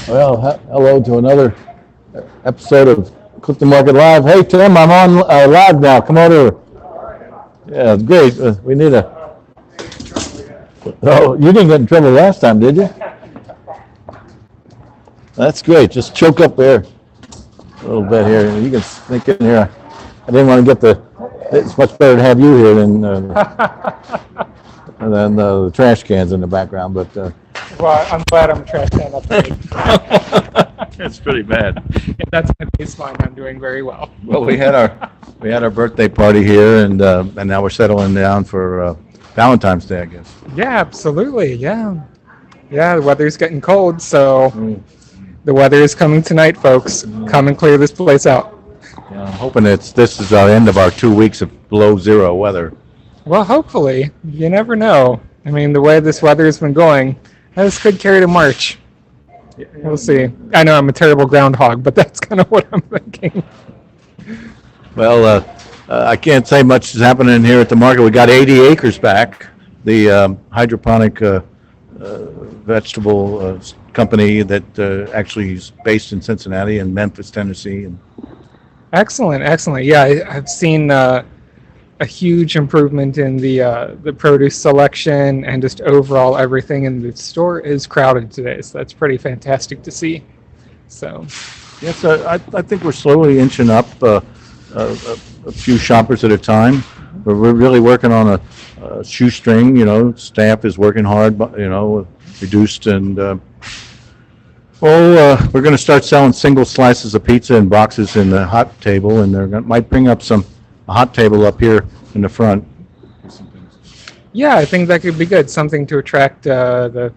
Well, hello to another episode of Clifton Market Live. Hey, Tim, I'm on live now. Come on over. Yeah, it's great. We need a. Oh, you didn't get in trouble last time, did you? That's great. Just choke up there a little bit here. You can sneak in here. I didn't want to get the. It's much better to have you here than the trash cans in the background, but. Well, I'm glad I'm trash can up there. It's pretty bad. If that's my baseline, I'm doing very well. Well, we had our birthday party here, and now we're settling down for Valentine's Day, I guess. Yeah, absolutely. Yeah, the weather's getting cold, so the weather is coming tonight, folks. Come and clear this place out. Yeah, I'm hoping this is our end of our 2 weeks of below zero weather. Well, hopefully. You never know. I mean, the way this weather has been going, this could carry to March. We'll see. I know I'm a terrible groundhog, but that's kind of what I'm thinking. Well, I can't say much is happening here at the market. We got 80 acres back. The hydroponic vegetable company that actually is based in Cincinnati and Memphis, Tennessee. Excellent. Yeah, I've seen a huge improvement in the produce selection and just overall everything in the store is crowded today. So that's pretty fantastic to see. So, yes, I think we're slowly inching up a few shoppers at a time. We're really working on a shoestring. Staff is working hard, reduced and. We're going to start selling single slices of pizza in boxes in the hot table, and might bring up a hot table up here in the front. Yeah, I think that could be good. Something to attract either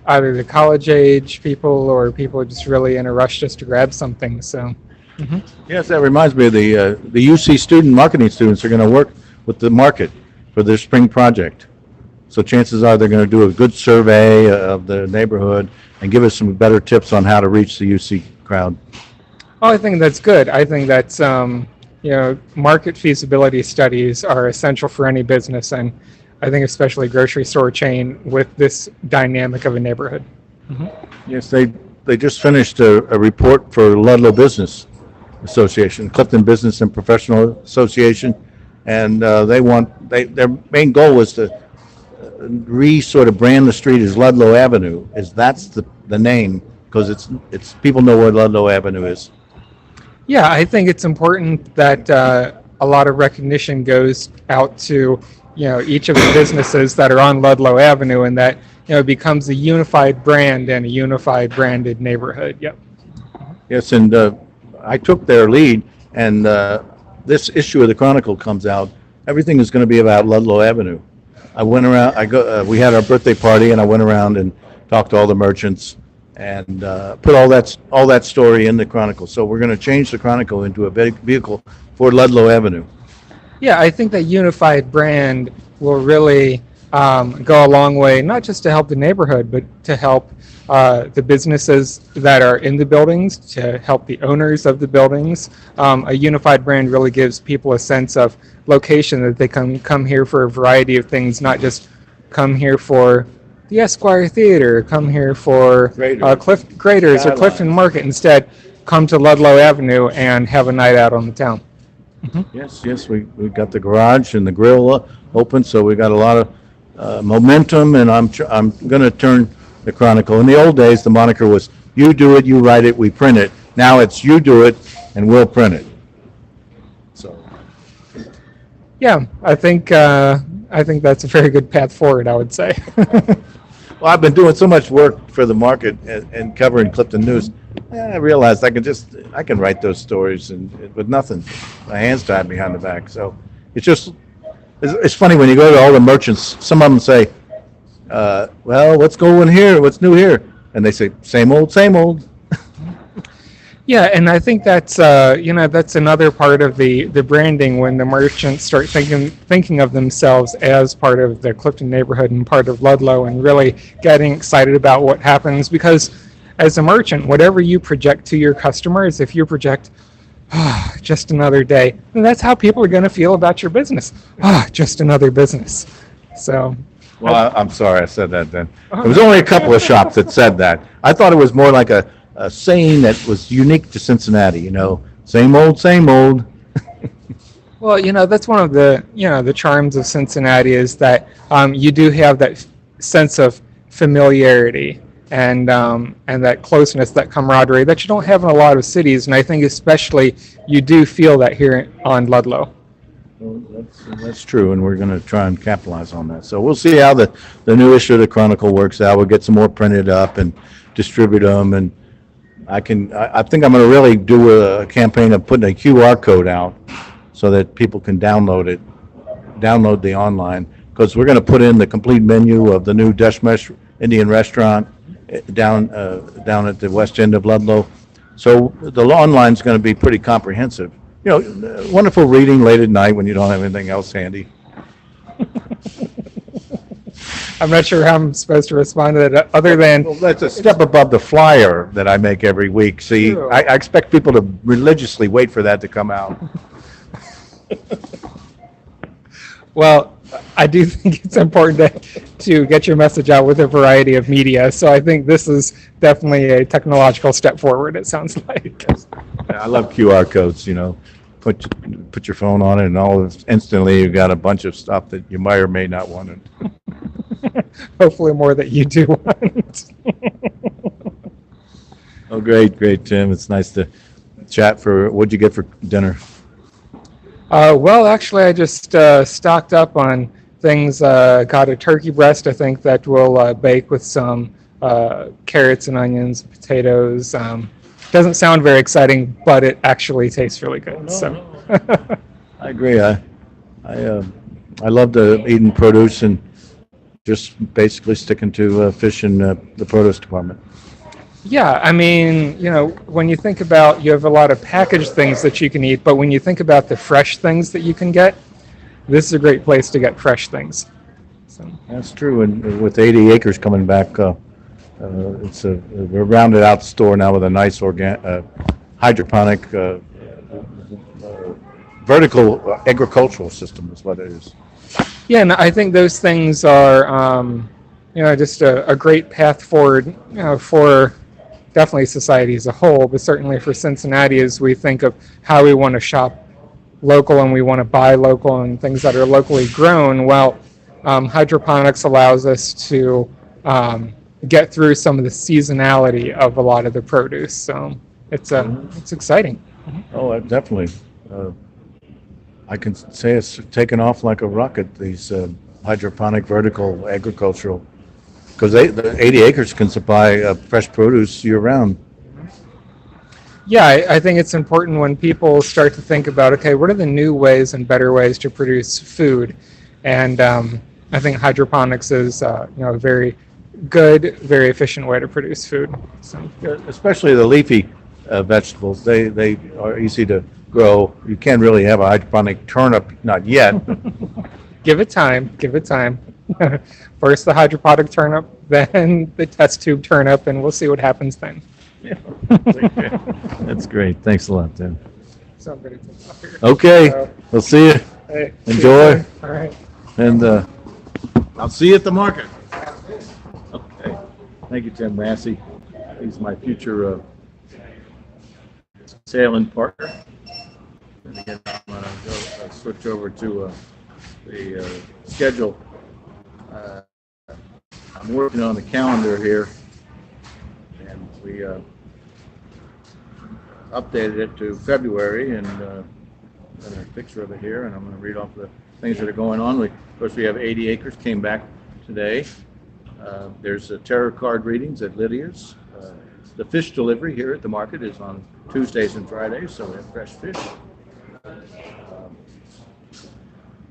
the college age people or people just really in a rush just to grab something. So. Mm-hmm. Yes, that reminds me of the UC marketing students are going to work with the market for their spring project. So chances are they're going to do a good survey of the neighborhood and give us some better tips on how to reach the UC crowd. Oh, I think that's good. I think that's, market feasibility studies are essential for any business, and I think especially grocery store chain with this dynamic of a neighborhood. Mm-hmm. Yes, they just finished a report for Ludlow Business Association, Clifton Business and Professional Association, and their main goal was to sort of brand the street as Ludlow Avenue. That's the name, because it's people know where Ludlow Avenue is. Yeah, I think it's important that a lot of recognition goes out to each of the businesses that are on Ludlow Avenue, and that it becomes a unified brand and a unified branded neighborhood. Yep. Yes, and I took their lead, and this issue of the Chronicle comes out. Everything is going to be about Ludlow Avenue. I went around. We had our birthday party, and I went around and talked to all the merchants and put all that story in the Chronicle. So we're going to change the Chronicle into a vehicle for Ludlow Avenue. Yeah, I think that unified brand will really go a long way, not just to help the neighborhood, but to help the businesses that are in the buildings, to help the owners of the buildings. A unified brand really gives people a sense of location, that they come here for a variety of things, not just come here for the Esquire Theater, come here for Graders or Clifton Market. Instead, come to Ludlow Avenue and have a night out on the town. Mm-hmm. Yes, we got the garage and the grill open, so we got a lot of momentum, and I'm going to turn the Chronicle. In the old days, the moniker was, you do it, you write it, we print it. Now it's you do it, and we'll print it. So. Yeah, I think that's a very good path forward, I would say. Well, I've been doing so much work for the market and covering Clifton news. I realized I can write those stories and with nothing, my hands tied behind the back. So it's funny when you go to all the merchants. Some of them say, "Well, what's going here? What's new here?" And they say, "Same old, same old." Yeah, and I think that's that's another part of the branding, when the merchants start thinking of themselves as part of the Clifton neighborhood and part of Ludlow, and really getting excited about what happens. Because as a merchant, whatever you project to your customers, if you project, just another day, then that's how people are going to feel about your business. Just another business. So. Well, I'm sorry I said that then. There was only a couple of shops that said that. I thought it was more like a a saying that was unique to Cincinnati. Same old, same old. Well, that's one of the charms of Cincinnati is that you do have that sense of familiarity and that closeness, that camaraderie that you don't have in a lot of cities. And I think especially you do feel that here on Ludlow. Well, that's true, and we're going to try and capitalize on that. So we'll see how the new issue of the Chronicle works out. We'll get some more printed up and distribute them, and I think I'm going to really do a campaign of putting a QR code out so that people can download the online, because we're going to put in the complete menu of the new Deshmesh Indian restaurant down at the west end of Ludlow. So the online is going to be pretty comprehensive. Wonderful reading late at night when you don't have anything else handy. I'm not sure how I'm supposed to respond to that other than... Well, that's a step above the flyer that I make every week. See, True. I expect people to religiously wait for that to come out. Well, I do think it's important to get your message out with a variety of media. So I think this is definitely a technological step forward, it sounds like. I love QR codes, Put your phone on it, and instantly you've got a bunch of stuff that you might or may not want. Hopefully more that you do want. Oh, great, Tim. It's nice to chat. What'd you get for dinner? Well, actually, I just stocked up on things. Got a turkey breast, I think, that we'll bake with some carrots and onions, potatoes. Doesn't sound very exciting, but it actually tastes really good. I agree. I love eating produce and just basically sticking to fish in the produce department. Yeah, I mean, when you think about, you have a lot of packaged things that you can eat, but when you think about the fresh things that you can get, this is a great place to get fresh things. So. That's true, and with 80 acres coming back, we're rounded out the store now with a nice hydroponic vertical agricultural system is what it is. Yeah, and I think those things are, just a great path forward, for definitely society as a whole, but certainly for Cincinnati as we think of how we want to shop local and we want to buy local and things that are locally grown. Well, hydroponics allows us to get through some of the seasonality of a lot of the produce. So it's exciting. Oh, definitely. I can say it's taken off like a rocket, these hydroponic vertical agricultural, because the 80 acres can supply fresh produce year-round. Yeah, I think it's important when people start to think about, okay, what are the new ways and better ways to produce food? And I think hydroponics is a very good, very efficient way to produce food. So. Especially the leafy vegetables, they are easy to grow. You can't really have a hydroponic turnip, not yet. Give it time. First the hydroponic turnip, then the test tube turnip, and we'll see what happens then. Yeah. That's great. Thanks a lot, Tim. So okay, we'll see you. Hey, enjoy. See you. All right. And I'll see you at the market. Okay. Thank you, Tim Massey. He's my future sailing partner. And again, I'm going to switch over to the schedule. I'm working on the calendar here, and we updated it to February, and got a picture of it here, and I'm going to read off the things that are going on. Of course, we have 80 acres came back today. There's tarot card readings at Lydia's. The fish delivery here at the market is on Tuesdays and Fridays, so we have fresh fish.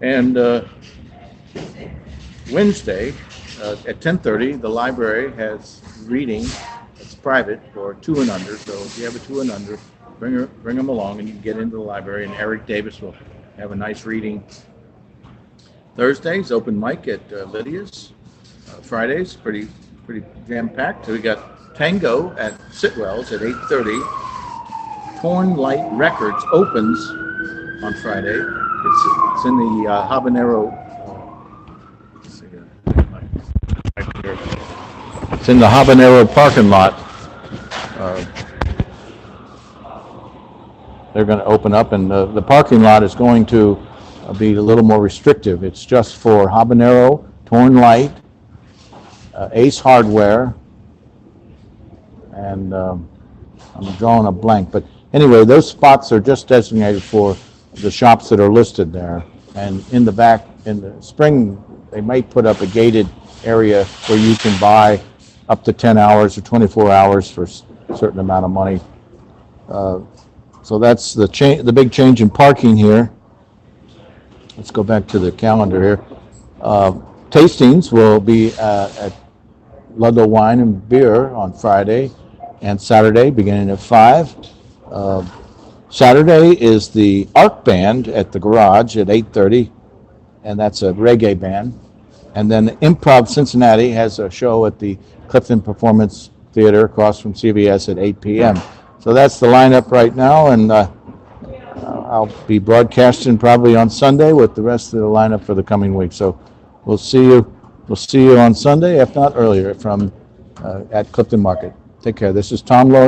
And Wednesday at 10:30, the library has reading. It's private for 2 and under, so if you have a 2 and under, bring them along and you can get into the library, and Eric Davis will have a nice reading. Thursdays, open mic at Lydia's. Fridays, pretty jam-packed. So we got Tango at Sitwell's at 8:30. Torn Light Records opens on Friday. It's in the Habanero. It's in the Habanero parking lot they're going to open up, and the parking lot is going to be a little more restrictive. It's just for Habanero, Torn Light, Ace Hardware, and I'm drawing a blank. But anyway, those spots are just designated for the shops that are listed there. And in the back, in the spring, they might put up a gated area where you can buy up to 10 hours or 24 hours for a certain amount of money. So that's the big change in parking here. Let's go back to the calendar here. Tastings will be at Ludlow Wine and Beer on Friday and Saturday, beginning at 5. Saturday is the Arc Band at the Garage at 8:30, and that's a reggae band. And then Improv Cincinnati has a show at the Clifton Performance Theater across from CBS at 8 p.m. So that's the lineup right now, and I'll be broadcasting probably on Sunday with the rest of the lineup for the coming week. So we'll see you on Sunday, if not earlier, from at Clifton Market. Take care. This is Tom Lohre.